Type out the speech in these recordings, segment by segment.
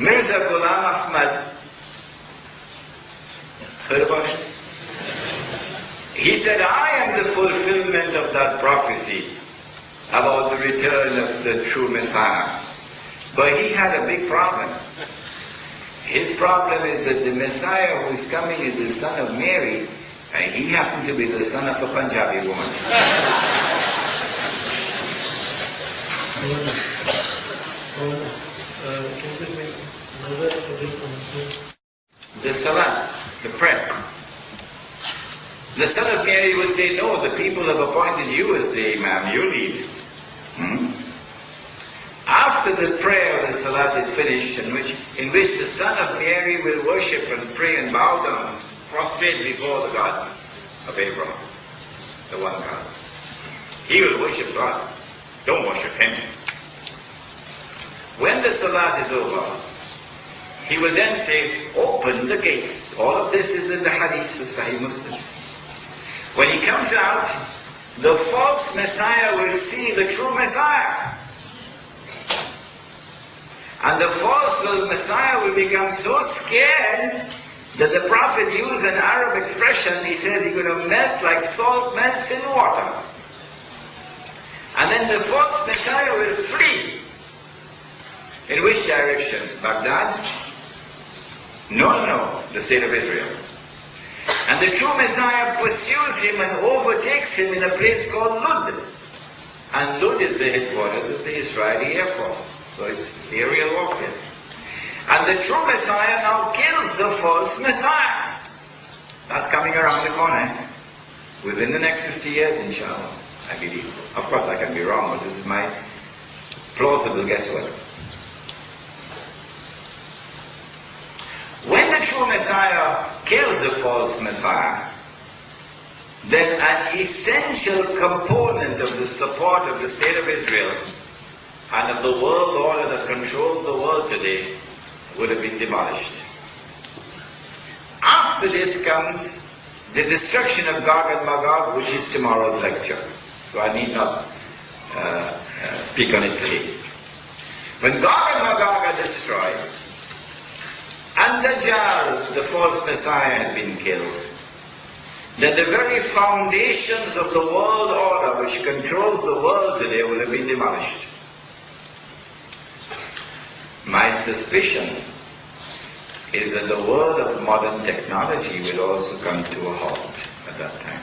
Mirza Ghulam Ahmad, heard about it? He said, I am the fulfillment of that prophecy about the return of the true Messiah. But he had a big problem. His problem is that the Messiah who is coming is the son of Mary, and he happened to be the son of a Punjabi woman. The Salah, the prayer. The son of Mary would say, no, the people have appointed you as the Imam, you lead. After the prayer of the Salat is finished, in which the son of Mary will worship and pray and bow down, prostrate before the God of Abraham, the one God. He will worship God. Don't worship him. When the Salat is over, he will then say, open the gates. All of this is in the hadith of Sahih Muslim. When he comes out, the false Messiah will see the true Messiah. And the false Messiah will become so scared that the Prophet used an Arab expression. He says he's going to melt like salt melts in water. And then the false Messiah will flee. In which direction? Baghdad? No, the state of Israel. And the true Messiah pursues him and overtakes him in a place called Lud. And Lud is the headquarters of the Israeli Air Force. So it's aerial warfare. And the true Messiah now kills the false Messiah. That's coming around the corner. Within the next 50 years, inshallah, I believe. Of course, I can be wrong, but this is my plausible guesswork. When the true Messiah kills the false Messiah, then an essential component of the support of the state of Israel and of the world order that controls the world today would have been demolished. After this comes the destruction of Gog and Magog, which is tomorrow's lecture. So I need not speak on it today. When Gog and Magog are destroyed, and Dajjal, the false Messiah, had been killed, then the very foundations of the world order which controls the world today will have been demolished. My suspicion is that the world of modern technology will also come to a halt at that time.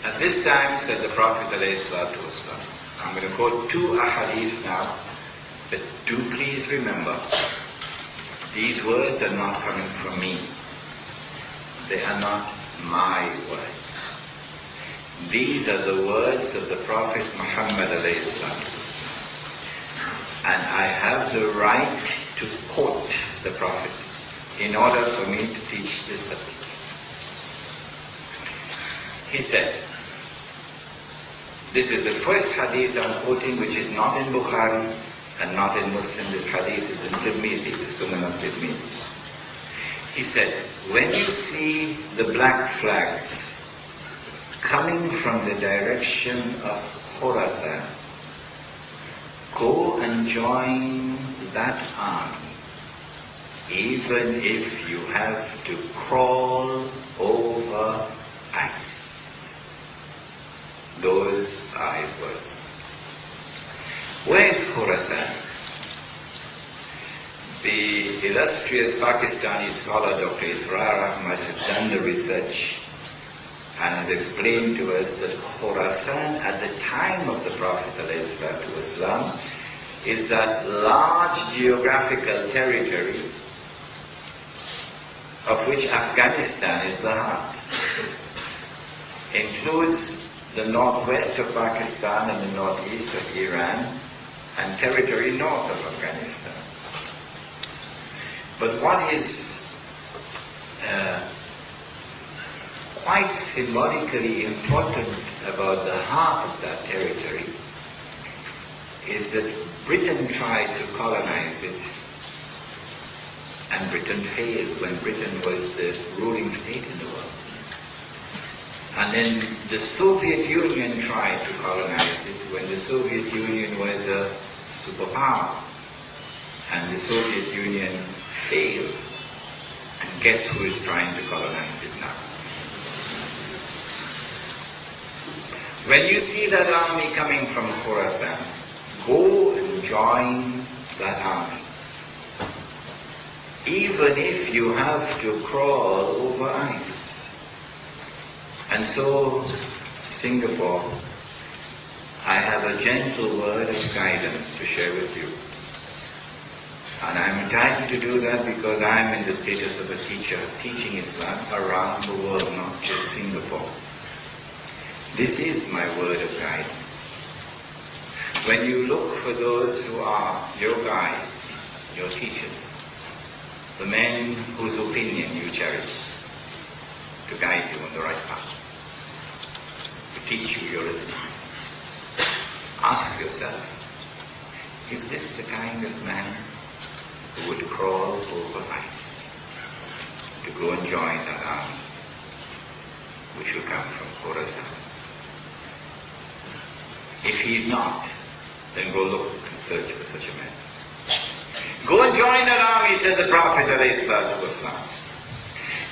At this time, said the Prophet ﷺ, I'm going to quote two ahadith now, but do please remember, these words are not coming from me. They are not my words. These are the words of the Prophet Muhammad ﷺ. And I have the right to quote the Prophet in order for me to teach this subject. He said, this is the first hadith I'm quoting, which is not in Bukhari and not in Muslim. This hadith is in Tirmidhi, the Sunan of Tirmidhi. He said, when you see the black flags coming from the direction of Khurasan, go and join that army, even if you have to crawl over ice. Those are his words. Where is Khurasan? The illustrious Pakistani scholar Dr. Israr Ahmad has done the research and has explained to us that Khurasan at the time of the Prophet ﷺ is that large geographical territory of which Afghanistan is the heart. Includes the northwest of Pakistan and the northeast of Iran and territory north of Afghanistan. But what is quite symbolically important about the heart of that territory is that Britain tried to colonize it, and Britain failed when Britain was the ruling state in the world. And then the Soviet Union tried to colonize it when the Soviet Union was a superpower. And the Soviet Union failed. And guess who is trying to colonize it now? When you see that army coming from Khorasan, go and join that army. Even if you have to crawl over ice. And so, Singapore, I have a gentle word of guidance to share with you. And I'm entitled to do that because I'm in the status of a teacher, teaching Islam around the world, not just Singapore. This is my word of guidance. When you look for those who are your guides, your teachers, the men whose opinion you cherish, to guide you on the right path, to teach you your religion, ask yourself, is this the kind of man who would crawl over ice to go and join that army which will come from Khorasan? If he's not, then go look and search for such a man. Go and join that army, said the Prophet ﷺ.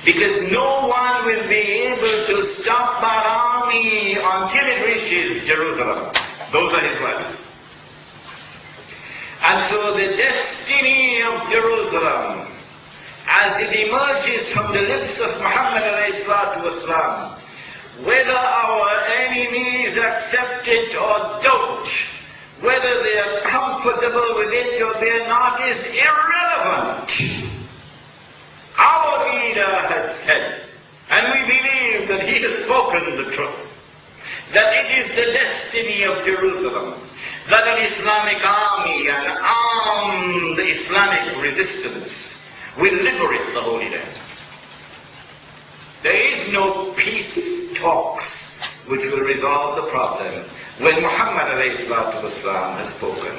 Because no one will be able to stop that army until it reaches Jerusalem. Those are his words. And so the destiny of Jerusalem, as it emerges from the lips of Muhammad ﷺ, whether our enemies accept it or don't, whether they are comfortable with it or they are not, is irrelevant. Our leader has said, and we believe that he has spoken the truth, that it is the destiny of Jerusalem that an Islamic army and armed Islamic resistance will liberate the Holy Land. There is no peace talks which will resolve the problem when Muhammad ﷺ has spoken.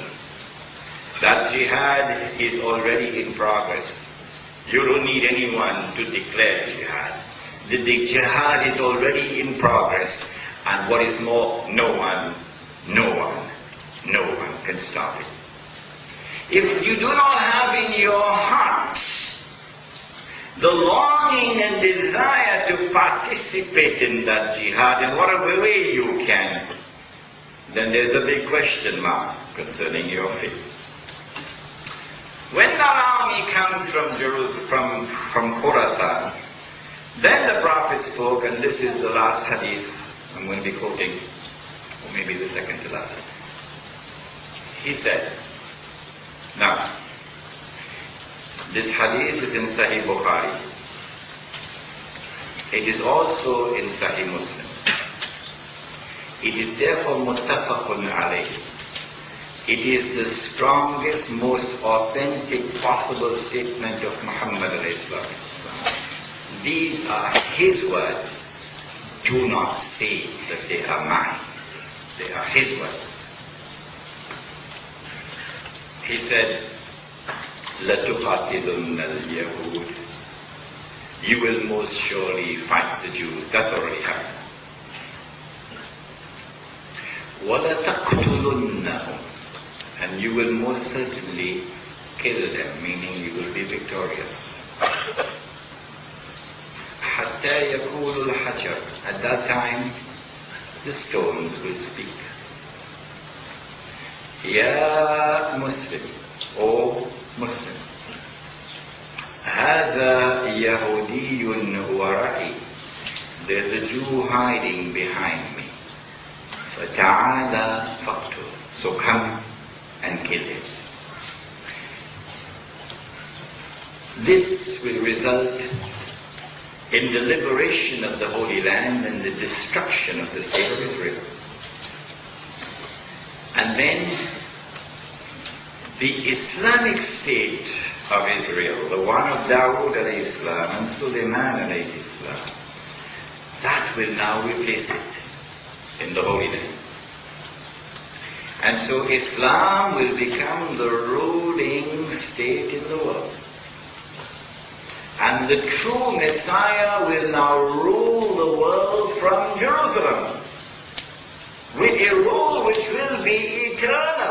That jihad is already in progress. You don't need anyone to declare jihad. The jihad is already in progress. And what is more, no one can stop it. If you do not have in your heart the longing and desire to participate in that jihad in whatever way you can, then there's a big question mark concerning your faith. When that army comes from Jerusalem, from Khorasan, then the Prophet spoke, and this is the last hadith I'm going to be quoting, or maybe the second to last. He said, now, this hadith is in Sahih Bukhari. It is also in Sahih Muslim. It is therefore muttafaqun alayh. It is the strongest, most authentic possible statement of Muhammad ﷺ. These are his words. Do not say that they are mine. They are his words. He said, لَتُقَاتِلُنَّ الْيَهُودِ. You will most surely fight the Jews. That's already happened. وَلَتَقْتُلُنَّهُمْ. And you will most certainly kill them, meaning you will be victorious. حَتَّى يَقُولُ الْحَجَرُ. At that time, the stones will speak. Ya Muslim, O Muslim, هذا يهودي ورائي. There's a Jew hiding behind me. فَتَعَالَى فَقْتُلْ. So come and kill him. This will result in the liberation of the Holy Land and the destruction of the state of Israel. And then the Islamic state of Israel, the one of Dawood alayhi salam and Sulaiman alayhi salam, that will now replace it in the Holy Land. And so Islam will become the ruling state in the world. And the true Messiah will now rule the world from Jerusalem, with a rule which will be eternal.